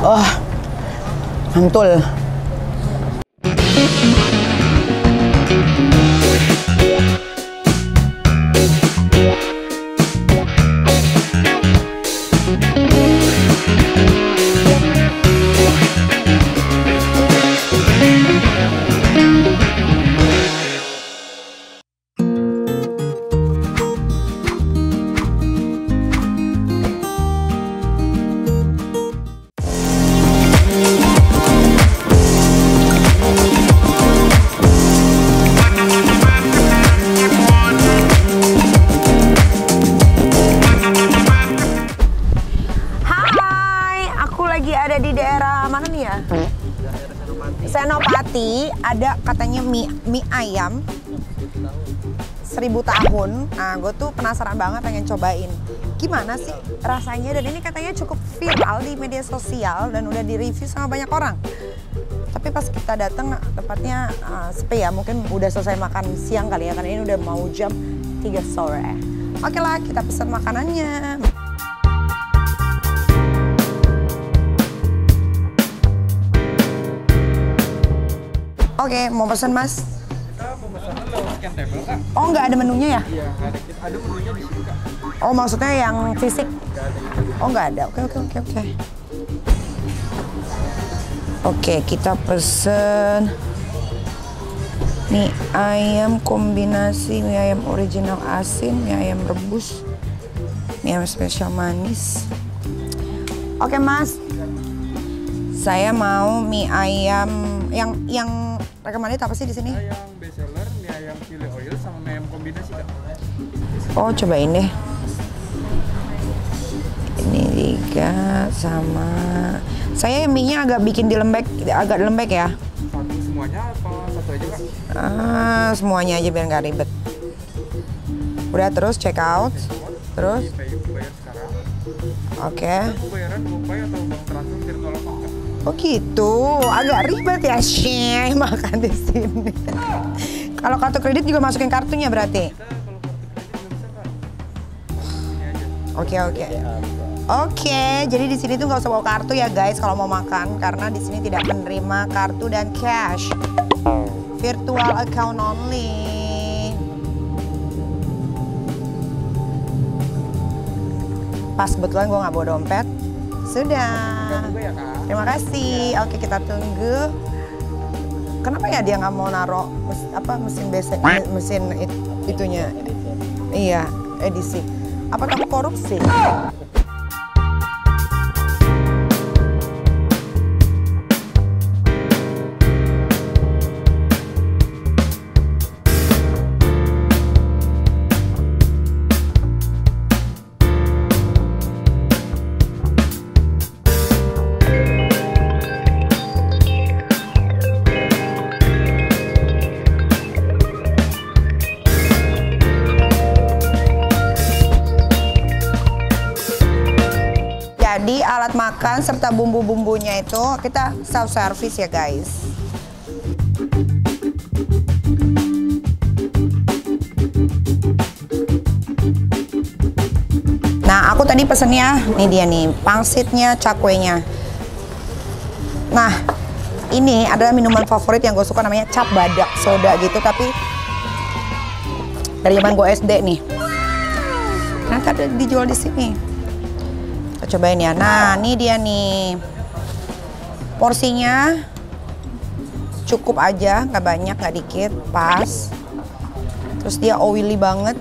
Oh, mantul. Ada di daerah mana nih ya? Senopati. Ada katanya mie ayam 1000 tahun. Nah, gue tuh penasaran banget pengen cobain. Gimana sih rasanya? Dan ini katanya cukup viral di media sosial dan udah di-review sama banyak orang. Tapi pas kita datang tepatnya sepi ya, mungkin udah selesai makan siang kali ya, karena ini udah mau jam 3 sore. Oke lah, kita pesan makanannya. Oke, mau pesan Mas? Kita pemesanan lewat scan table, Kak. Oh, nggak ada menunya ya? Iya, ada menunya di sini, Kak. Oh, maksudnya yang fisik? Nggak ada. Oh, nggak ada. Oke. Oke, kita pesen mie ayam kombinasi mie ayam original asin, mie ayam rebus, mie ayam spesial manis. Oke, Mas. Saya mau mie ayam yang recommended apa sih di sini? Mie ayam best seller, mie ayam chili oil sama mie ayam kombinasi, Kak. Oh, cobain deh. Ini 3 sama. Saya mie-nya agak bikin agak lembek ya. Satu semuanya apa satu aja, Kak? Semuanya aja biar nggak ribet. Udah, terus check out. Terus? Bayar sekarang. Oke. Pembayaran GoPay atau bank transfer virtual account, Kak? Oh gitu, agak ribet ya sih makan di sini. Kalau kartu kredit juga masukin kartunya berarti? Kita kalau kartu kredit nggak bisa, Kak. Ini aja. Oke, jadi di sini tuh nggak usah bawa kartu ya guys kalau mau makan, karena di sini tidak menerima kartu dan cash. Virtual account only. Pas kebetulan gue nggak bawa dompet. Sudah. Tunggu ya, Kak. Terima kasih. Oke, kita tunggu. Kenapa ya dia nggak mau naro mesin BC, mesin itunya? Iya, edisi. Apa kamu korupsi? Jadi alat makan serta bumbu-bumbunya itu kita self service ya guys. Nah, aku tadi pesennya, nih dia nih, pangsitnya, cakwenya. Nah, ini adalah minuman favorit yang gue suka, namanya cap badak soda gitu, tapi dari zaman gue SD nih. Nah, ada dijual di sini. Kita cobain ya. Nah, ini dia nih. Porsinya cukup aja, nggak banyak, nggak dikit, pas. Terus dia oily banget.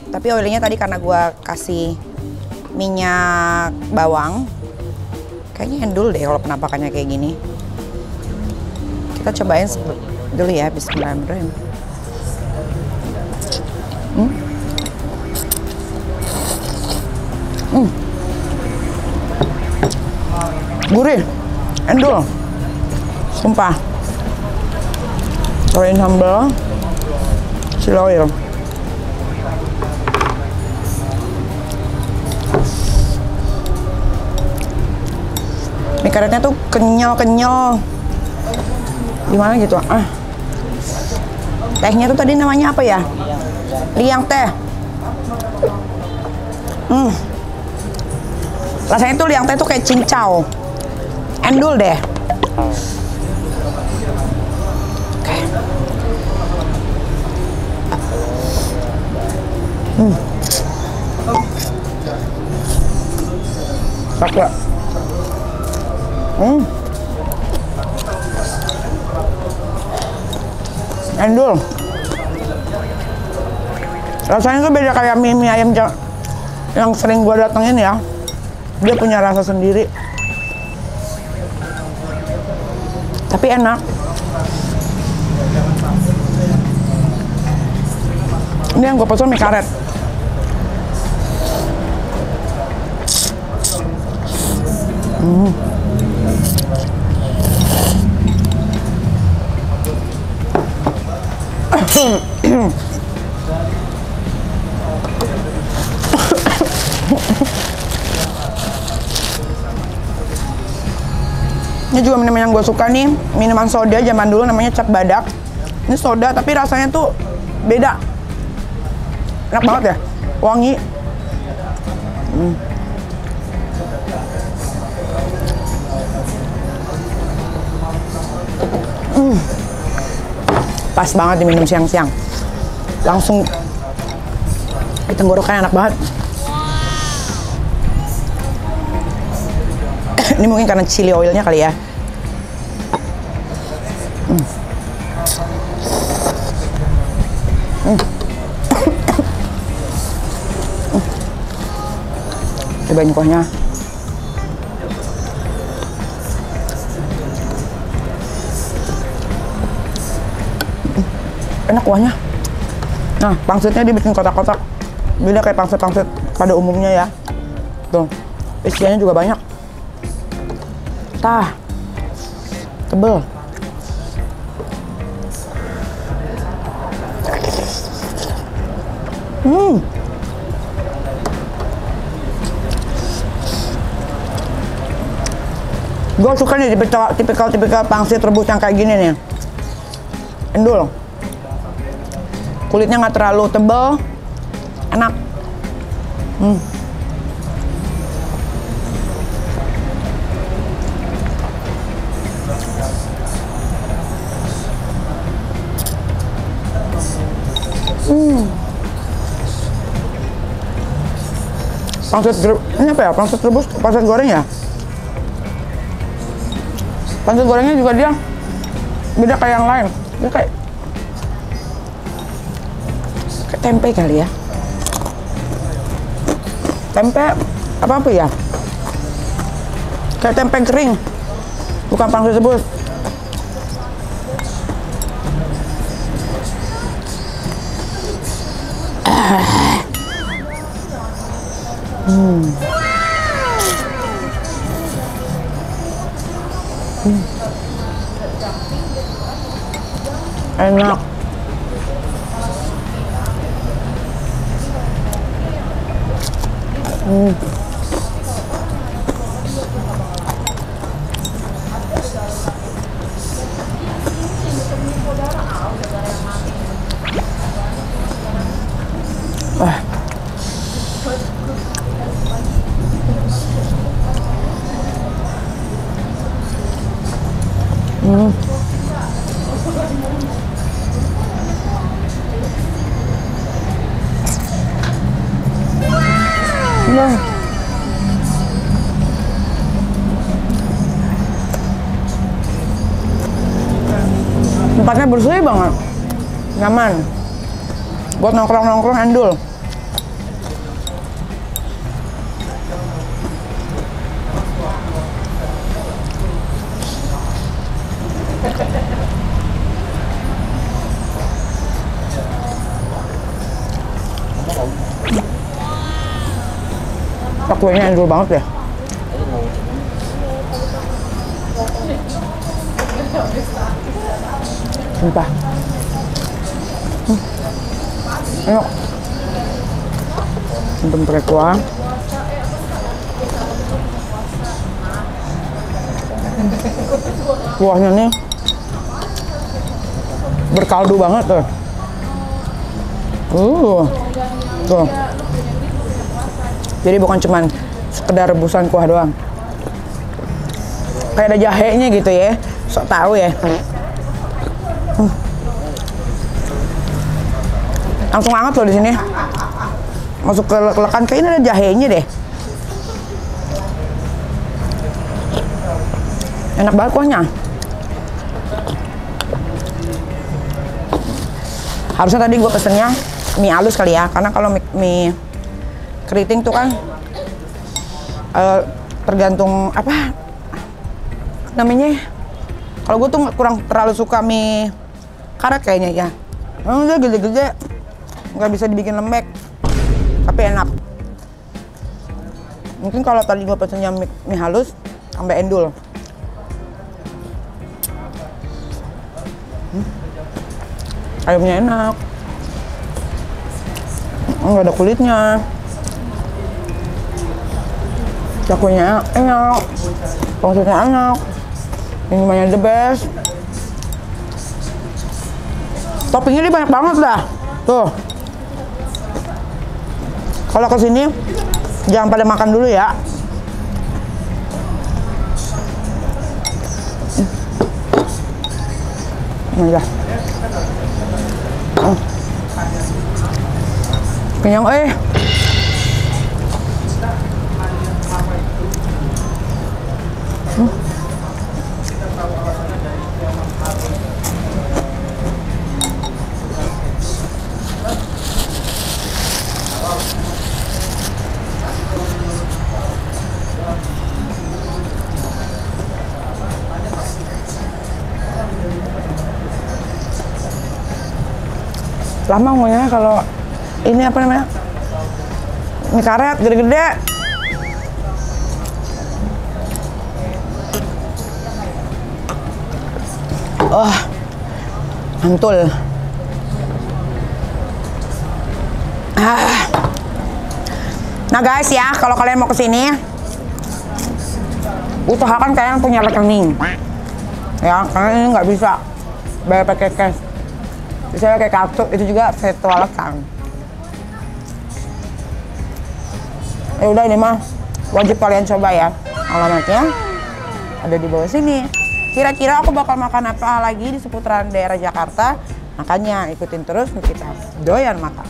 Tapi oilynya tadi karena gue kasih minyak bawang. Kayaknya endul deh kalau penampakannya kayak gini. Kita cobain dulu ya, bismillahirrahmanirrahim. Gurih, endul, sumpah. Cobain sambal chili oil. Ini karetnya tuh kenyal-kenyal. Gimana gitu? Tehnya tuh tadi namanya apa ya? Liang teh. Rasanya tuh liang teh tuh kayak cincau. Endul deh. Oke. Pakai. Endul. Rasanya tuh beda kayak mie ayam yang sering gua datengin ya. Dia punya rasa sendiri. Tapi enak. Ini yang gue pesen mie karet. Ini juga minuman yang gue suka nih, minuman soda zaman dulu namanya cap badak. Ini soda tapi rasanya tuh beda. Enak banget ya, wangi. Pas banget diminum siang-siang. Langsung di tenggorokan enak banget. Ini mungkin karena chili oilnya kali ya. Cobain kuahnya. Enak kuahnya. Nah, pangsitnya dibikin kotak-kotak. Beda kayak pangsit-pangsit pada umumnya ya. Tuh, isiannya juga banyak. Tah, tebel. Gue suka nih tipikal pangsit rebus yang kayak gini nih. Endul. Kulitnya nggak terlalu tebel, enak. Ini apa ya? Pangsit rebus, pangsit goreng ya? Pangsit gorengnya juga dia beda kayak yang lain. Dia kayak tempe kali ya. Tempe apa ya? Kayak tempe kering. Bukan pangsit rebus. Enak. Tempatnya bersih banget, nyaman buat nongkrong-nongkrong endul. Kuahnya endul banget ya. Sumpah. Ayo. Untuk pakai kuah. Kuahnya nih berkaldu banget tuh. Tuh. Jadi bukan cuman sekedar rebusan kuah doang. Kayak ada jahenya gitu ya. Sok tahu ya. Langsung hangat loh di sini. Masuk ke lekan kayak ini ada jahenya deh. Enak banget kuahnya. Harusnya tadi gue pesennya mie halus kali ya, karena kalau mie keriting tuh kan tergantung apa namanya. Kalau gue tuh kurang terlalu suka mie karet kayaknya ya. Udah gede-gede, nggak bisa dibikin lembek, tapi enak. Mungkin kalau tadi gue pesennya mie halus sampai endul. Ayamnya enak, nggak ada kulitnya. Cakunya enak, pangsitnya enak, minumannya the best. Toppingnya ini banyak banget dah. Tuh, kalau kesini jangan pada makan dulu ya. Nah, kenyang lama ngomongnya kalau ini apa namanya, mie karet gede-gede. Oh, mantul. Nah guys ya, kalau kalian mau kesini, usahakan kalian punya rekening, ya, karena ini nggak bisa bayar pakai cash. Bisa pakai kartu, itu juga virtual account. Ya udah, ini mah wajib kalian coba ya. Alamatnya ada di bawah sini. Kira-kira aku bakal makan apa lagi di seputaran daerah Jakarta, makanya ikutin terus kita doyan makan.